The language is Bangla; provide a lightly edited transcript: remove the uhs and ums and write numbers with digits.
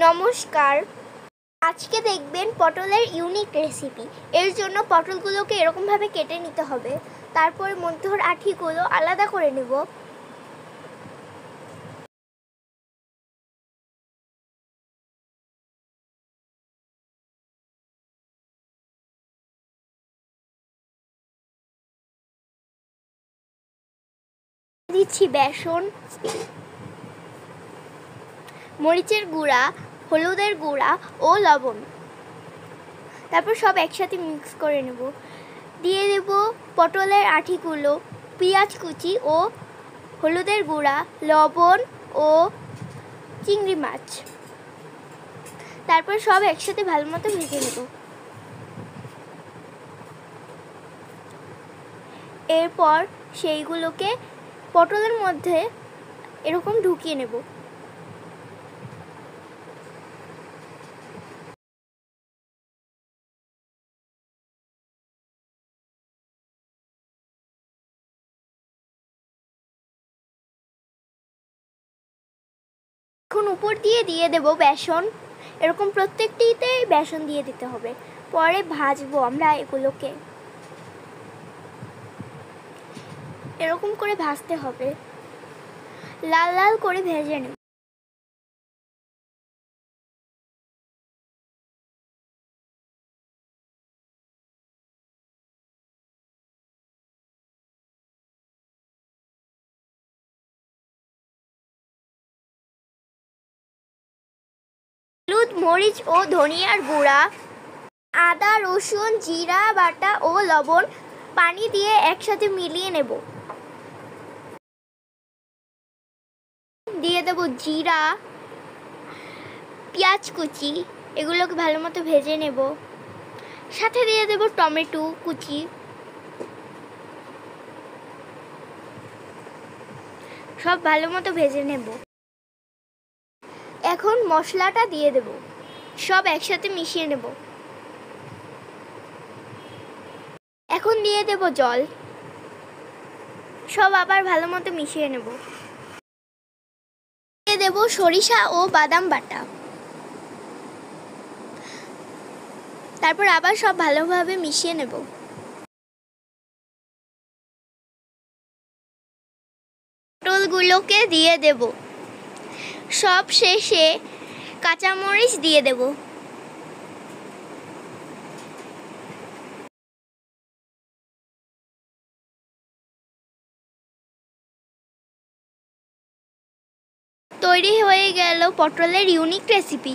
নমস্কার, আজকে দেখবেন পটলের ইউনিক রেসিপি। এর জন্য পটলগুলোকে এরকমভাবে কেটে নিতে হবে। তারপর মধ্যের আঠিগুলো আলাদা করে নেব। দিচ্ছি বেসন, মরিচের গুঁড়া, হলুদের গুঁড়া ও লবণ। তারপর সব একসাথে মিক্স করে নেব। দিয়ে দেব পটলের আঠিগুলো, পেঁয়াজ কুচি ও হলুদের গুঁড়া, লবণ ও চিংড়ি মাছ। তারপর সব একসাথে ভালো মতো ভেজে নেব। এরপর সেইগুলোকে পটলের মধ্যে এরকম ঢুকিয়ে নেব। এখন উপর দিয়ে দেব বেসন। এরকম প্রত্যেকটিতে বেসন দিয়ে দিতে হবে। পরে ভাজবো আমরা এগুলোকে। এরকম করে ভাজতে হবে, লাল লাল করে ভেজে নেব। হলুদ, মরিচ ও ধনিয়ার গুঁড়া, আদা, রসুন, জিরা বাটা ও লবণ পানি দিয়ে একসাথে মিলিয়ে নেব। দিয়ে দেব জিরা, পেঁয়াজ কুচি, এগুলোকে ভালো মতো ভেজে নেব। সাথে দিয়ে দেব টমেটো কুচি। সব ভালো মতো ভেজে নেব। এখন মশলাটা দিয়ে দেব, সব একসাথে মিশিয়ে নেব। এখন দিয়ে দেব জল, সব আবার ভালো মতো মিশিয়ে নেব। দিয়ে দেব সরিষা ও বাদাম বাটা। তারপর আবার সব ভালোভাবে মিশিয়ে নেব। পটলগুলোকে দিয়ে দেব। সব শেষে কাঁচামরিচ দিয়ে দেব। তৈরি হয়ে গেল পটলের ইউনিক রেসিপি।